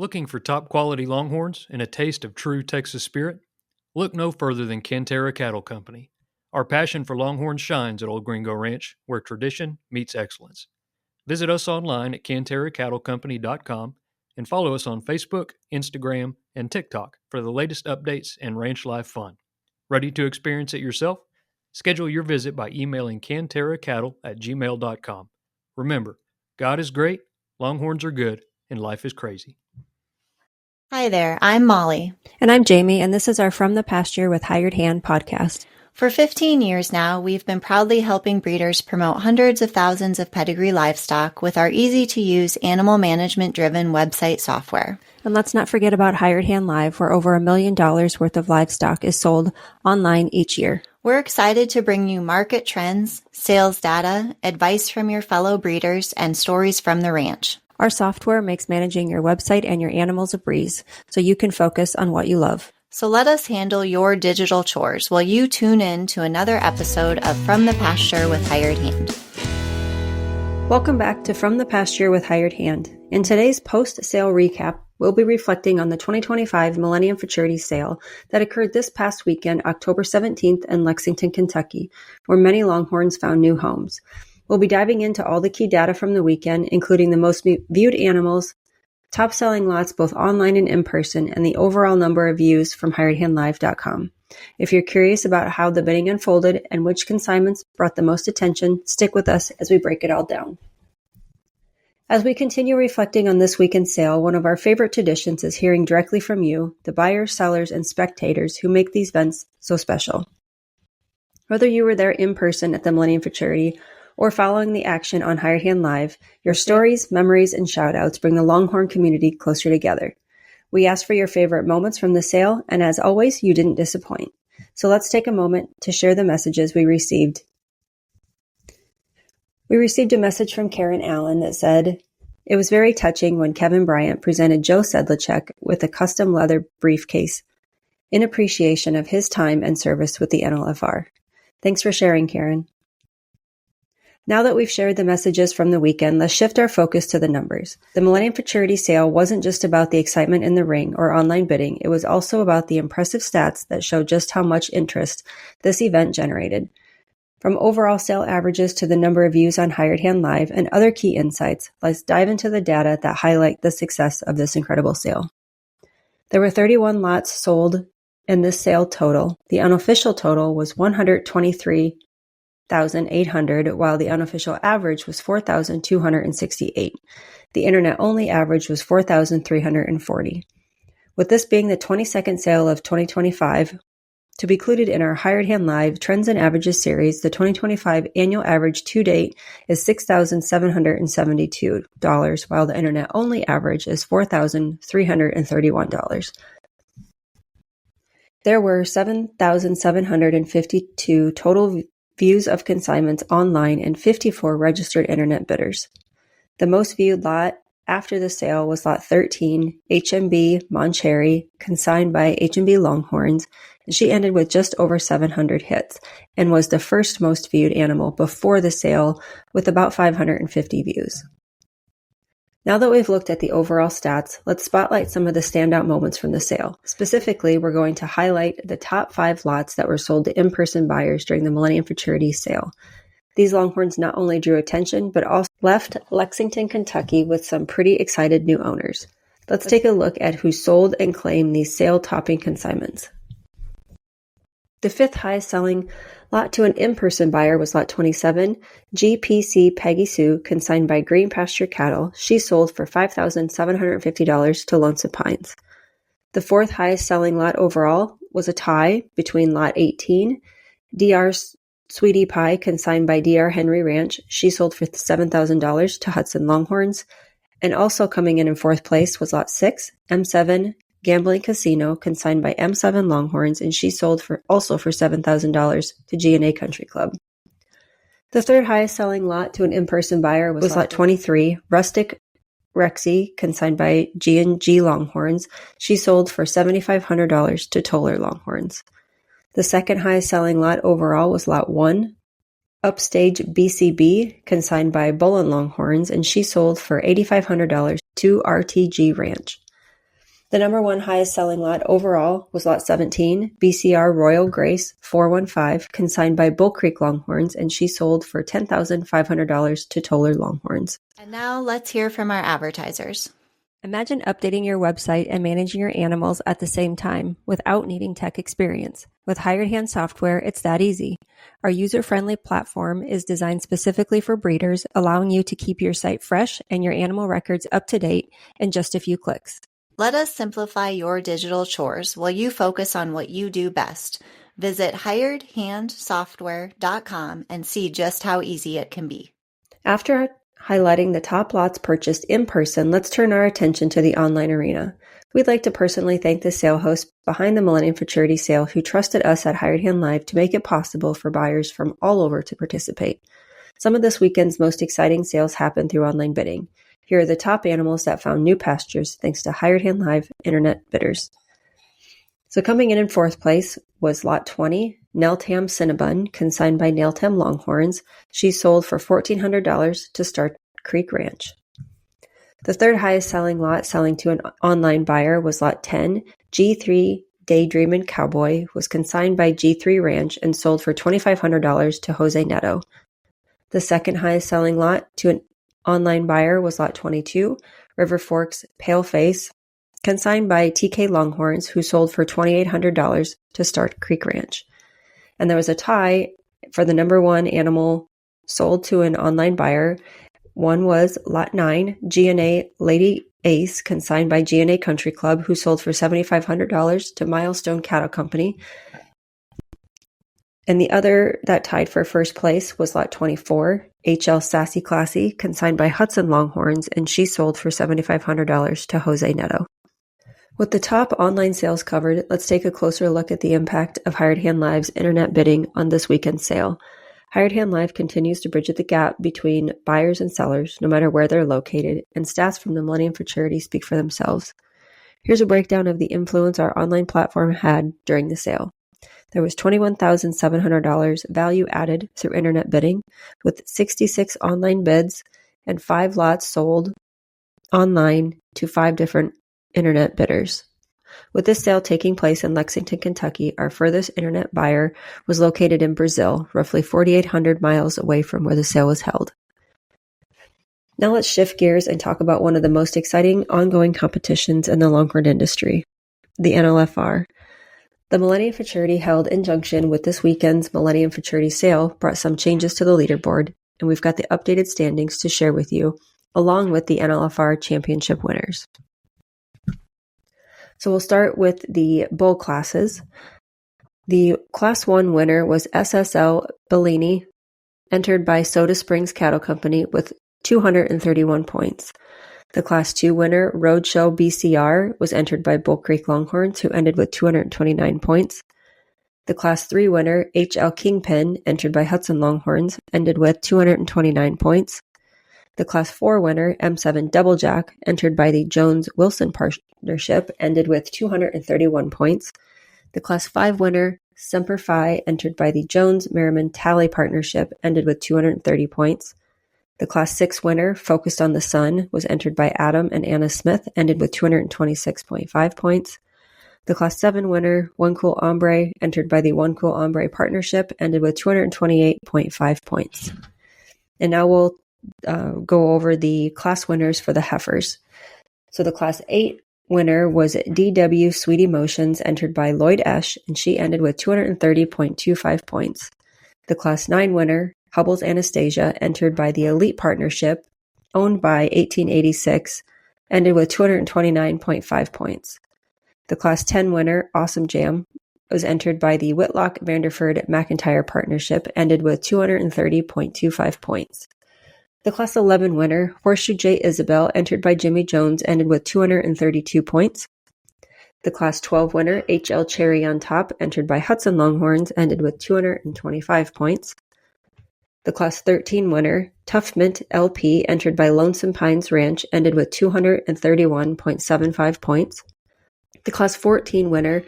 Looking for top quality Longhorns and a taste of true Texas spirit? Look no further than Cantera Cattle Company. Our passion for Longhorns shines at Old Gringo Ranch, where tradition meets excellence. Visit us online at CanteraCattleCompany.com and follow us on Facebook, Instagram, and TikTok for the latest updates and ranch life fun. Ready to experience it yourself? Schedule your visit by emailing canteracattle@gmail.com. Remember, God is great, Longhorns are good, and life is crazy. Hi there, I'm Molly. And I'm Jamie, and this is our From the Pasture with Hired Hand podcast. For 15 years now, we've been proudly helping breeders promote hundreds of thousands of pedigree livestock with our easy-to-use animal management-driven website software. And let's not forget about Hired Hand Live, where over $1 million worth of livestock is sold online each year. We're excited to bring you market trends, sales data, advice from your fellow breeders, and stories from the ranch. Our software makes managing your website and your animals a breeze, so you can focus on what you love. So let us handle your digital chores while you tune in to another episode of From the Pasture with Hired Hand. Welcome back to From the Pasture with Hired Hand. In today's post-sale recap, we'll be reflecting on the 2025 Millennium Futurity sale that occurred this past weekend, October 17th in Lexington, Kentucky, where many Longhorns found new homes. We'll be diving into all the key data from the weekend, including the most viewed animals, top-selling lots both online and in person, and the overall number of views from hiredhandlive.com. If you're curious about how the bidding unfolded and which consignments brought the most attention, stick with us as we break it all down. As we continue reflecting on this weekend's sale, one of our favorite traditions is hearing directly from you, the buyers, sellers, and spectators who make these events so special. Whether you were there in person at the Millennium Futurity or following the action on Hired Hand Live, your stories, memories, and shout-outs bring the Longhorn community closer together. We asked for your favorite moments from the sale, and as always, you didn't disappoint. So let's take a moment to share the messages we received. We received a message from Karen Allen that said, "It was very touching when Kevin Bryant presented Joe Sedlacek with a custom leather briefcase in appreciation of his time and service with the NLFR. Thanks for sharing, Karen." Now that we've shared the messages from the weekend, let's shift our focus to the numbers. The Millennium Futurity sale wasn't just about the excitement in the ring or online bidding, it was also about the impressive stats that show just how much interest this event generated. From overall sale averages to the number of views on Hired Hand Live and other key insights, let's dive into the data that highlight the success of this incredible sale. There were 31 lots sold in this sale total. The unofficial total was 123,800, while the unofficial average was 4,268. The internet-only average was 4,340. With this being the 22nd sale of 2025, to be included in our Hired Hand Live Trends and Averages series, the 2025 annual average to date is $6,772, while the internet-only average is $4,331. There were 7,752 total views of consignments online and 54 registered internet bidders. The most viewed lot after the sale was Lot 13, HMB Moncherry, consigned by HMB Longhorns, and she ended with just over 700 hits and was the first most viewed animal before the sale with about 550 views. Now that we've looked at the overall stats, let's spotlight some of the standout moments from the sale. Specifically, we're going to highlight the top 5 lots that were sold to in-person buyers during the Millennium Futurity sale. These Longhorns not only drew attention, but also left Lexington, Kentucky with some pretty excited new owners. Let's take a look at who sold and claimed these sale-topping consignments. The 5th highest selling lot to an in-person buyer was Lot 27, GPC Peggy Sue, consigned by Green Pasture Cattle. She sold for $5,750 to Lonesome Pines. The 4th highest selling lot overall was a tie between Lot 18, DR Sweetie Pie, consigned by DR Henry Ranch. She sold for $7,000 to Hudson Longhorns. And also coming in 4th place was Lot 6, M7 Gambling Casino, consigned by M7 Longhorns, and she sold for $7,000 to G&A Country Club. The 3rd highest selling lot to an in-person buyer was Lot 23, Rustic Rexy, consigned by G&G Longhorns. She sold for $7,500 to Toller Longhorns. The 2nd highest selling lot overall was Lot 1, Upstage BCB, consigned by Bullen Longhorns, and she sold for $8,500 to RTG Ranch. The number one highest selling lot overall was Lot 17, BCR Royal Grace 415, consigned by Bull Creek Longhorns, and she sold for $10,500 to Toller Longhorns. And now let's hear from our advertisers. Imagine updating your website and managing your animals at the same time without needing tech experience. With Hired Hand software, it's that easy. Our user-friendly platform is designed specifically for breeders, allowing you to keep your site fresh and your animal records up to date in just a few clicks. Let us simplify your digital chores while you focus on what you do best. Visit hiredhandsoftware.com and see just how easy it can be. After highlighting the top lots purchased in person, let's turn our attention to the online arena. We'd like to personally thank the sale hosts behind the Millennium Futurity sale who trusted us at Hired Hand Live to make it possible for buyers from all over to participate. Some of this weekend's most exciting sales happened through online bidding. Here are the top animals that found new pastures thanks to Hired Hand Live internet bidders. So coming in fourth place was Lot 20, Neltam Cinnabon, consigned by Neltam Longhorns. She sold for $1,400 to Stark Creek Ranch. The third highest selling lot selling to an online buyer was Lot 10, G3 Daydreamin' Cowboy, was consigned by G3 Ranch and sold for $2,500 to Jose Neto. The second highest selling lot to an online buyer was Lot 22, River Forks Paleface, consigned by TK Longhorns, who sold for $2,800 to Stark Creek Ranch. And there was a tie for the number one animal sold to an online buyer. One was Lot 9, G&A Lady Ace, consigned by G&A Country Club, who sold for $7,500 to Milestone Cattle Company. And the other that tied for first place was Lot 24, HL Sassy Classy, consigned by Hudson Longhorns, and she sold for $7,500 to Jose Neto. With the top online sales covered, let's take a closer look at the impact of Hired Hand Live's internet bidding on this weekend's sale. Hired Hand Live continues to bridge the gap between buyers and sellers, no matter where they're located, and stats from the Millennium Futurity speak for themselves. Here's a breakdown of the influence our online platform had during the sale. There was $21,700 value added through internet bidding, with 66 online bids and 5 lots sold online to 5 different internet bidders. With this sale taking place in Lexington, Kentucky, our furthest internet buyer was located in Brazil, roughly 4,800 miles away from where the sale was held. Now let's shift gears and talk about one of the most exciting ongoing competitions in the Longhorn industry, the NLFR. The Millennium Futurity held in conjunction with this weekend's Millennium Futurity sale brought some changes to the leaderboard, and we've got the updated standings to share with you, along with the NLFR championship winners. So we'll start with the bull classes. The Class 1 winner was SSL Bellini, entered by Soda Springs Cattle Company with 231 points. The Class 2 winner, Roadshow BCR, was entered by Bull Creek Longhorns, who ended with 229 points. The Class 3 winner, HL Kingpin, entered by Hudson Longhorns, ended with 229 points. The Class 4 winner, M7 Doublejack, entered by the Jones-Wilson Partnership, ended with 231 points. The Class 5 winner, Semper Fi, entered by the Jones-Merriman Tally Partnership, ended with 230 points. The Class 6 winner, Focused on the Sun, was entered by Adam and Anna Smith, ended with 226.5 points. The Class 7 winner, One Cool Ombre, entered by the One Cool Ombre Partnership, ended with 228.5 points. And now we'll go over the class winners for the heifers. So the Class 8 winner was DW Sweet Emotions, entered by Lloyd Esch, and she ended with 230.25 points. The Class 9 winner, Hubble's Anastasia, entered by the Elite Partnership, owned by 1886, ended with 229.5 points. The Class 10 winner, Awesome Jam, was entered by the Whitlock Vanderford McIntyre Partnership, ended with 230.25 points. The Class 11 winner, Horseshoe J. Isabel, entered by Jimmy Jones, ended with 232 points. The Class 12 winner, HL Cherry on Top, entered by Hudson Longhorns, ended with 225 points. The Class 13 winner, Tough Mint LP, entered by Lonesome Pines Ranch, ended with 231.75 points. The Class 14 winner,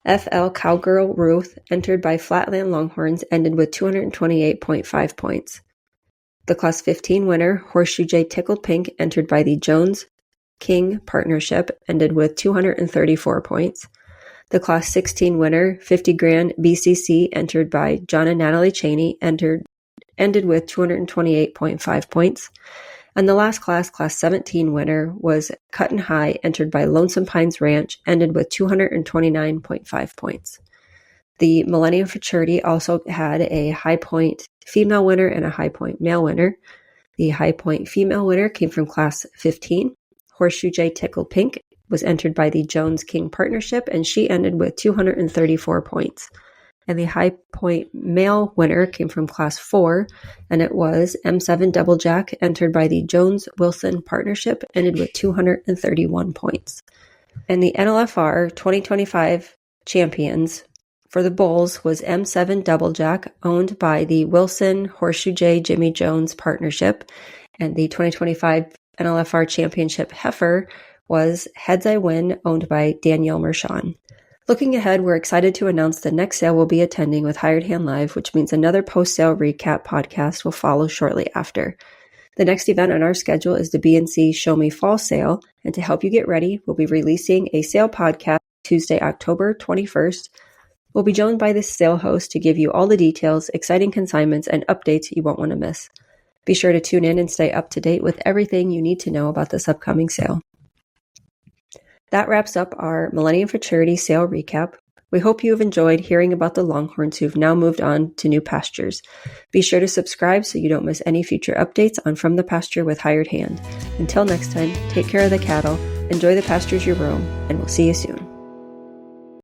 FL Cowgirl Ruth, entered by Flatland Longhorns, ended with 228.5 points. The Class 15 winner, Horseshoe J. Tickled Pink, entered by the Jones King Partnership ended with 234 points. The Class 16 winner, 50 Grand BCC, entered by John and Natalie Cheney, ended with 228.5 points. And the last class 17 winner, was Cut and High, entered by Lonesome Pines Ranch, ended with 229.5 points. The Millennium Futurity also had a high point female winner and a high point male winner. The high point female winner came from Class 15. Horseshoe J Tickled Pink was entered by the Jones King Partnership, and she ended with 234 points. And the high point male winner came from Class 4, and it was M7 Double Jack, entered by the Jones Wilson Partnership, ended with 231 points. And the NLFR 2025 champions for the Bulls was M7 Double Jack, owned by the Wilson Horseshoe J Jimmy Jones Partnership, and the 2025 NLFR Championship heifer was Heads I Win, owned by Danielle Mershon. Looking ahead, we're excited to announce the next sale we'll be attending with Hired Hand Live, which means another post-sale recap podcast will follow shortly after. The next event on our schedule is the B&C Show Me Fall sale, and to help you get ready, we'll be releasing a sale podcast Tuesday, October 21st. We'll be joined by the sale host to give you all the details, exciting consignments, and updates you won't want to miss. Be sure to tune in and stay up to date with everything you need to know about this upcoming sale. That wraps up our Millennium Futurity sale recap. We hope you have enjoyed hearing about the Longhorns who've now moved on to new pastures. Be sure to subscribe so you don't miss any future updates on From the Pasture with Hired Hand. Until next time, take care of the cattle, enjoy the pastures you roam, and we'll see you soon.